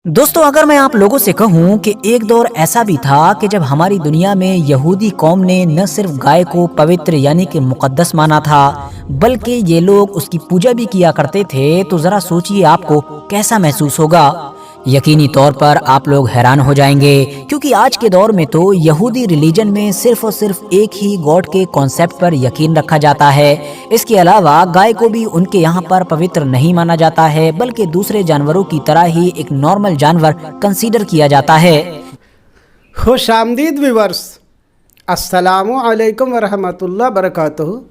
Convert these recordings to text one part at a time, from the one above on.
दोस्तों, अगर मैं आप लोगों से कहूं कि एक दौर ऐसा भी था कि जब हमारी दुनिया में यहूदी कौम ने न सिर्फ गाय को पवित्र यानी कि मुकद्दस माना था, बल्कि ये लोग उसकी पूजा भी किया करते थे, तो जरा सोचिए आपको कैसा महसूस होगा। यकीनी तौर पर आप लोग हैरान हो जाएंगे, क्योंकि आज के दौर में तो यहूदी रिलीजन में सिर्फ और सिर्फ एक ही गॉड के कॉन्सेप्ट पर यकीन रखा जाता है। इसके अलावा गाय को भी उनके यहाँ पर पवित्र नहीं माना जाता है, बल्कि दूसरे जानवरों की तरह ही एक नॉर्मल जानवर कंसीडर किया जाता है। खुश आमदीद व्यूअर्स, अस्सलामु अलैकुम वरहमतुल्लाह बरकातुहू।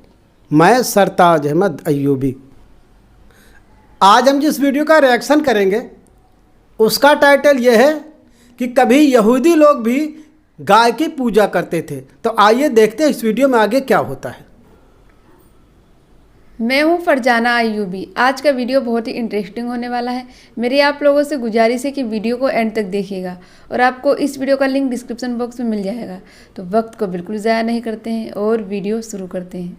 मैं सरताज अहमद अय्यूबी। आज हम जिस वीडियो का रिएक्शन करेंगे उसका टाइटल यह है कि कभी यहूदी लोग भी गाय की पूजा करते थे। तो आइए देखते हैं इस वीडियो में आगे क्या होता है। मैं हूं फरजाना अय्यूबी। आज का वीडियो बहुत ही इंटरेस्टिंग होने वाला है। मेरी आप लोगों से गुजारिश है कि वीडियो को एंड तक देखिएगा और आपको इस वीडियो का लिंक डिस्क्रिप्शन बॉक्स में मिल जाएगा। तो वक्त को बिल्कुल ज़ाया नहीं करते हैं और वीडियो शुरू करते हैं।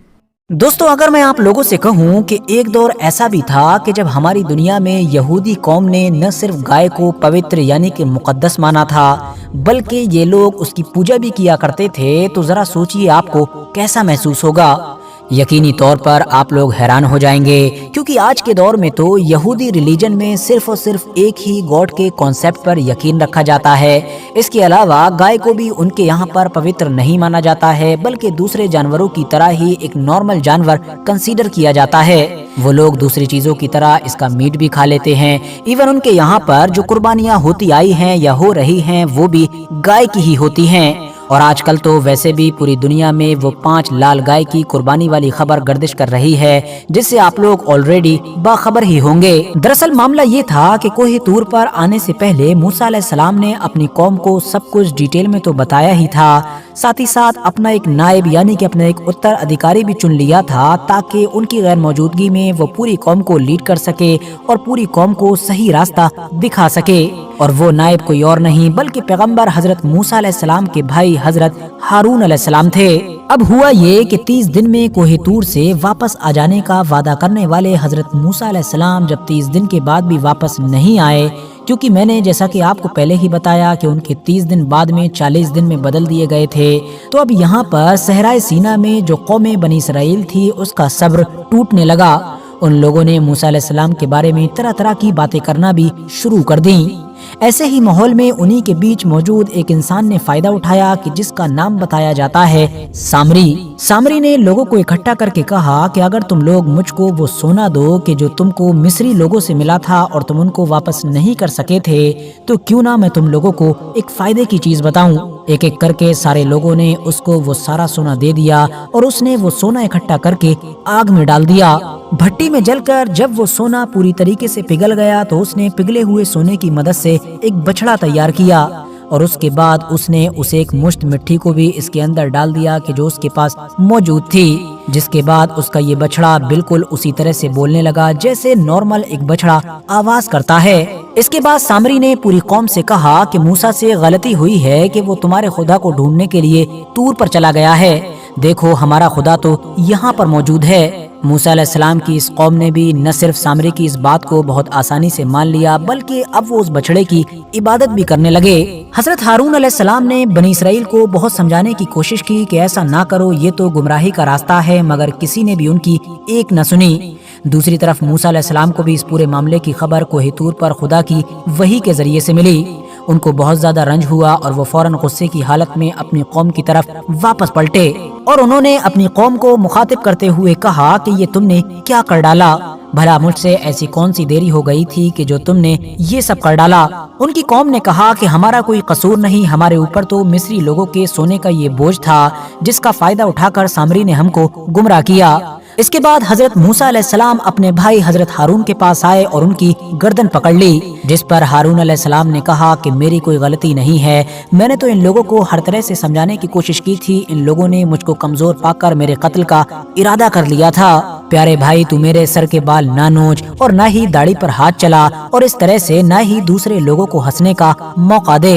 दोस्तों, अगर मैं आप लोगों से कहूं कि एक दौर ऐसा भी था कि जब हमारी दुनिया में यहूदी कौम ने न सिर्फ गाय को पवित्र यानी कि मुकद्दस माना था, बल्कि ये लोग उसकी पूजा भी किया करते थे, तो जरा सोचिए आपको कैसा महसूस होगा। यकीनी तौर पर आप लोग हैरान हो जाएंगे, क्योंकि आज के दौर में तो यहूदी रिलीजन में सिर्फ और सिर्फ एक ही गॉड के कॉन्सेप्ट पर यकीन रखा जाता है। इसके अलावा गाय को भी उनके यहाँ पर पवित्र नहीं माना जाता है, बल्कि दूसरे जानवरों की तरह ही एक नॉर्मल जानवर कंसीडर किया जाता है। वो लोग दूसरी चीजों की तरह इसका मीट भी खा लेते हैं। इवन उनके यहाँ पर जो कुर्बानियाँ होती आई हैं या हो रही हैं, वो भी गाय की ही होती हैं। और आजकल तो वैसे भी पूरी दुनिया में वो 5 लाल गाय की कुर्बानी वाली खबर गर्दिश कर रही है, जिससे आप लोग ऑलरेडी बाखबर ही होंगे। दरअसल मामला ये था कि कोहे तूर पर आने से पहले मूसा अलैहिस्सलाम ने अपनी कौम को सब कुछ डिटेल में तो बताया ही था, साथ ही साथ अपना एक नायब यानी कि अपना एक उत्तर अधिकारी भी चुन लिया था, ताकि उनकी गैर मौजूदगी में वो पूरी कौम को लीड कर सके और पूरी कौम को सही रास्ता दिखा सके। और वो नायब कोई और नहीं बल्कि पैगंबर हजरत मूसा अलैहिस्सलाम के भाई हजरत हारून अलैहिस्सलाम थे। अब हुआ ये कि 30 दिन में कोहे तूर से वापस आ जाने का वादा करने वाले हजरत मूसा अलैहिस्सलाम जब 30 दिन के बाद भी वापस नहीं आए, क्योंकि मैंने जैसा कि आपको पहले ही बताया कि उनके 30 दिन बाद में 40 दिन में बदल दिए गए थे, तो अब यहाँ पर सहराए सीना में जो कौम बनी इसराइल थी उसका सब्र टूटने लगा। उन लोगों ने मूसा अलैहिस्सलाम के बारे में तरह तरह की बातें करना भी शुरू कर दी। ऐसे ही माहौल में उन्हीं के बीच मौजूद एक इंसान ने फायदा उठाया कि जिसका नाम बताया जाता है सामरी। सामरी ने लोगों को इकट्ठा करके कहा कि अगर तुम लोग मुझको वो सोना दो कि जो तुमको मिस्री लोगों से मिला था और तुम उनको वापस नहीं कर सके थे, तो क्यों ना मैं तुम लोगों को एक फायदे की चीज बताऊं। एक एक करके सारे लोगों ने उसको वो सारा सोना दे दिया और उसने वो सोना इकट्ठा करके आग में डाल दिया। भट्टी में जलकर जब वो सोना पूरी तरीके से पिघल गया, तो उसने पिघले हुए सोने की मदद से एक बछड़ा तैयार किया और उसके बाद उसने उसे एक मुश्त मिट्टी को भी इसके अंदर डाल दिया कि जो उसके पास मौजूद थी, जिसके बाद उसका ये बछड़ा बिल्कुल उसी तरह से बोलने लगा जैसे नॉर्मल एक बछड़ा आवाज करता है। इसके बाद सामरी ने पूरी कौम से कहा कि मूसा से गलती हुई है कि वो तुम्हारे खुदा को ढूंढने के लिए तूर पर चला गया है। देखो, हमारा खुदा तो यहाँ पर मौजूद है। मूसा अलैहिस्सलाम की इस कौम ने भी न सिर्फ सामरी की इस बात को बहुत आसानी से मान लिया, बल्कि अब वो उस बछड़े की इबादत भी करने लगे। हजरत हारून अलैहिस्सलाम ने बनी इसराइल को बहुत समझाने की कोशिश की कि ऐसा ना करो, ये तो गुमराही का रास्ता है, मगर किसी ने भी उनकी एक न सुनी। दूसरी तरफ मूसा अलैहिस्सलाम को भी इस पूरे मामले की खबर कोहे तूर पर खुदा की वही के जरिए से मिली। उनको बहुत ज्यादा रंज हुआ और वो फौरन गुस्से की हालत में अपनी कौम की तरफ वापस पलटे और उन्होंने अपनी कौम को मुखातिब करते हुए कहा कि ये तुमने क्या कर डाला। भला मुझसे ऐसी कौन सी देरी हो गई थी कि जो तुमने ये सब कर डाला। उनकी कौम ने कहा कि हमारा कोई कसूर नहीं, हमारे ऊपर तो मिस्री लोगों के सोने का ये बोझ था जिसका फायदा उठाकर सामरी ने हमको गुमराह किया। इसके बाद हजरत मूसा अलैहिस्सलाम अपने भाई हजरत हारून के पास आए और उनकी गर्दन पकड़ ली, जिस पर हारून अलैहिस्सलाम ने कहा कि मेरी कोई गलती नहीं है, मैंने तो इन लोगों को हर तरह से समझाने की कोशिश की थी, इन लोगों ने मुझको कमजोर पाकर मेरे कत्ल का इरादा कर लिया था। प्यारे भाई, तू मेरे सर के बाल ना नोच और ना ही दाढ़ी पर हाथ चला और इस तरह से ना ही दूसरे लोगों को हंसने का मौका दे।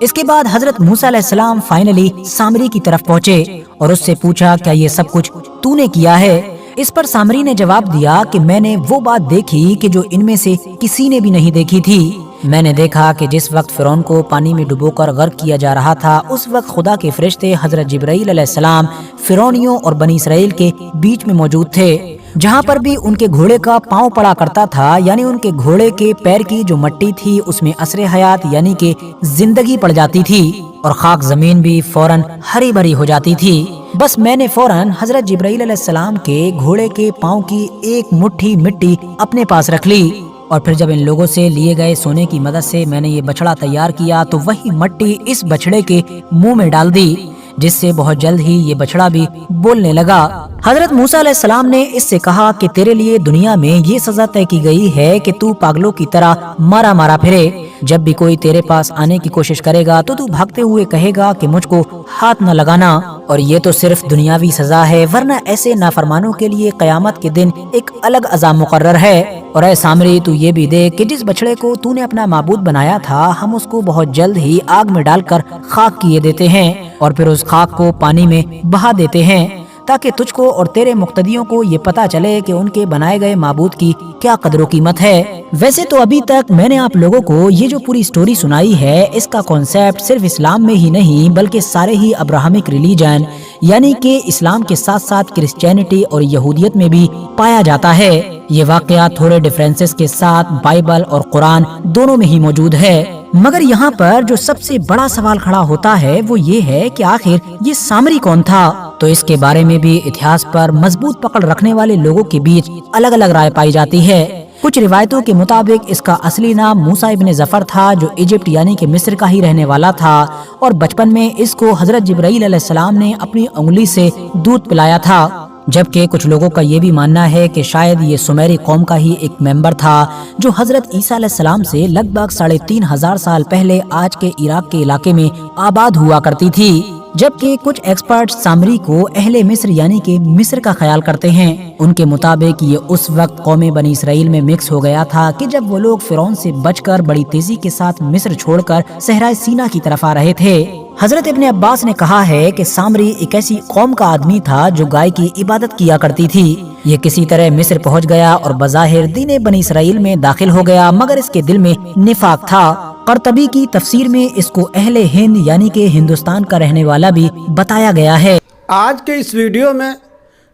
इसके बाद हजरत मूसा अलैहिस्सलाम फाइनली सामरी की तरफ पहुँचे और उससे पूछा, क्या ये सब कुछ तूने किया है? इस पर सामरी ने जवाब दिया कि मैंने वो बात देखी कि जो इनमें से किसी ने भी नहीं देखी थी। میں نے دیکھا کہ جس وقت فرعون کو پانی میں ڈبو کر غرق کیا جا رہا تھا اس وقت خدا کے فرشتے حضرت جبرائیل علیہ السلام فرعونیوں اور بنی اسرائیل کے بیچ میں موجود تھے۔ جہاں پر بھی ان کے گھوڑے کا پاؤں پڑا کرتا تھا، یعنی ان کے گھوڑے کے پیر کی جو مٹی تھی اس میں اثر حیات یعنی کہ زندگی پڑ جاتی تھی اور خاک زمین بھی فوراً ہری بھری ہو جاتی تھی۔ بس میں نے فوراً حضرت جبرائیل علیہ السلام کے گھوڑے کے پاؤں کی ایک مٹھی مٹی اپنے پاس رکھ لی اور پھر جب ان لوگوں سے لیے گئے سونے کی مدد سے میں نے یہ بچڑا تیار کیا تو وہی مٹی اس بچڑے کے منہ میں ڈال دی، جس سے بہت جلد ہی یہ بچڑا بھی بولنے لگا۔ حضرت موسیٰ علیہ السلام نے اس سے کہا کہ تیرے لیے دنیا میں یہ سزا طے کی گئی ہے کہ تو پاگلوں کی طرح مارا مارا پھرے۔ جب بھی کوئی تیرے پاس آنے کی کوشش کرے گا تو بھاگتے ہوئے کہے گا کہ مجھ کو ہاتھ نہ لگانا، اور یہ تو صرف دنیاوی سزا ہے، ورنہ ایسے نافرمانوں کے لیے قیامت کے دن ایک الگ عذاب مقرر ہے۔ اور اے سامری، تو یہ بھی دیکھ کہ جس بچڑے کو تو نے اپنا معبود بنایا تھا ہم اس کو بہت جلد ہی آگ میں ڈال کر خاک کیے دیتے ہیں اور پھر اس خاک کو پانی میں بہا دیتے ہیں تاکہ تجھ کو اور تیرے مقتدیوں کو یہ پتا چلے کہ ان کے بنائے گئے معبود کی کیا قدر و قیمت ہے۔ ویسے تو ابھی تک میں نے آپ لوگوں کو یہ جو پوری سٹوری سنائی ہے اس کا کانسیپٹ صرف اسلام میں ہی نہیں بلکہ سارے ہی ابراہمک ریلیجن یعنی کہ اسلام کے ساتھ ساتھ کرسچینٹی اور یہودیت میں بھی پایا جاتا ہے۔ یہ واقعہ تھوڑے ڈیفرنسز کے ساتھ بائبل اور قرآن دونوں میں ہی موجود ہے، مگر یہاں پر جو سب سے بڑا سوال کھڑا ہوتا ہے وہ یہ ہے کہ آخر یہ سامری کون تھا؟ تو اس کے بارے میں بھی اتہاس پر مضبوط پکڑ رکھنے والے لوگوں کے بیچ الگ الگ رائے پائی جاتی ہے۔ کچھ روایتوں کے مطابق اس کا اصلی نام موسیٰ ابن ظفر تھا جو ایجپٹ یعنی کہ مصر کا ہی رہنے والا تھا، اور بچپن میں اس کو حضرت جبرائیل علیہ السلام نے اپنی انگلی سے دودھ پلایا تھا، جبکہ کچھ لوگوں کا یہ بھی ماننا ہے کہ شاید یہ سمیری قوم کا ہی ایک ممبر تھا جو حضرت عیسیٰ علیہ السلام سے لگ بھگ 3500 سال پہلے آج کے عراق کے علاقے میں آباد ہوا کرتی تھی، جبکہ کچھ ایکسپرٹ سامری کو اہل مصر یعنی کہ مصر کا خیال کرتے ہیں۔ ان کے مطابق یہ اس وقت قوم بنی اسرائیل میں مکس ہو گیا تھا کہ جب وہ لوگ فرعون سے بچ کر بڑی تیزی کے ساتھ مصر چھوڑ کر صحرائے سینا کی طرف آ رہے تھے۔ حضرت ابن عباس نے کہا ہے کہ سامری ایک ایسی قوم کا آدمی تھا جو گائے کی عبادت کیا کرتی تھی۔ یہ کسی طرح مصر پہنچ گیا اور بظاہر دین بنی اسرائیل میں داخل ہو گیا، مگر اس کے دل میں نفاق تھا۔ قرطبی کی تفسیر میں اس کو اہل ہند یعنی کہ ہندوستان کا رہنے والا بھی بتایا گیا ہے۔ آج کے اس ویڈیو میں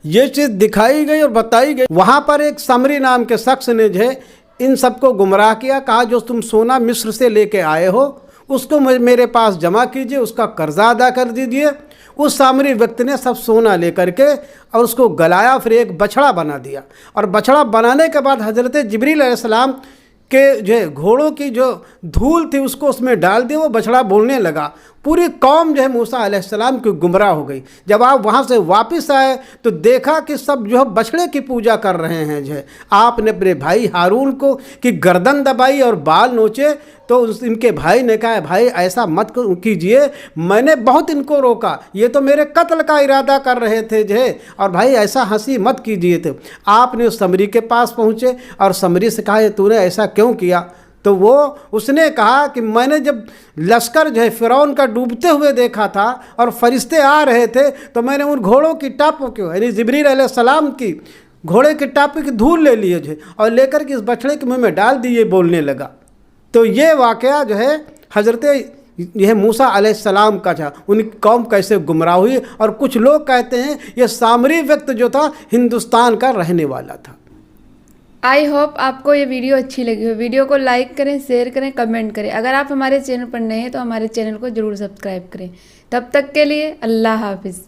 یہ چیز دکھائی گئی اور بتائی گئی، وہاں پر ایک سامری نام کے شخص نے جو ہے ان سب کو گمراہ کیا، کہا جو تم سونا مصر سے لے کے آئے ہو اس کو میرے پاس جمع کیجئے، اس کا قرضہ ادا کر دیجئے۔ اس سامری وقت نے سب سونا لے کر کے اور اس کو گلایا، پھر ایک بچڑا بنا دیا، اور بچڑا بنانے کے بعد حضرت جبریل علیہ السلام کہ جو گھوڑوں کی جو دھول تھی اس کو اس میں ڈال دیا، وہ بچڑا بولنے لگا۔ پوری قوم جو ہے موسیٰ علیہ السلام کی گمراہ ہو گئی۔ جب آپ وہاں سے واپس آئے تو دیکھا کہ سب جو ہے بچڑے کی پوجا کر رہے ہیں۔ جو ہے آپ نے اپنے بھائی ہارون کو کی گردن دبائی اور بال نوچے تو ان کے بھائی نے کہا بھائی ایسا مت کیجئے، میں نے بہت ان کو روکا، یہ تو میرے قتل کا ارادہ کر رہے تھے جو ہے، اور بھائی ایسا ہنسی مت کیجئے تھے۔ آپ نے اس سمری کے پاس پہنچے اور سمری سے کہا تو نے ایسا کیوں کیا؟ تو اس نے کہا کہ میں نے جب لشکر جو ہے فرعون کا ڈوبتے ہوئے دیکھا تھا اور فرشتے آ رہے تھے تو میں نے ان گھوڑوں کی ٹاپوں کو یعنی جبریل علیہ السلام کی گھوڑے کی ٹاپوں کی دھول لے لیے جو ہے اور لے کر کے اس بچڑے کے منہ میں ڈال دی، یہ بولنے لگا۔ تو یہ واقعہ جو ہے حضرت یہ موسیٰ علیہ السلام کا تھا، ان کی قوم کیسے گمراہ ہوئی، اور کچھ لوگ کہتے ہیں یہ سامری وقت جو تھا ہندوستان کا رہنے والا تھا۔ آئی ہوپ آپ کو یہ ویڈیو اچھی لگی ہو۔ ویڈیو کو لائک کریں، شیئر کریں، کمنٹ کریں۔ اگر آپ ہمارے چینل پر نئے ہیں تو ہمارے چینل کو ضرور سبسکرائب کریں۔ تب تک کے لیے اللہ حافظ۔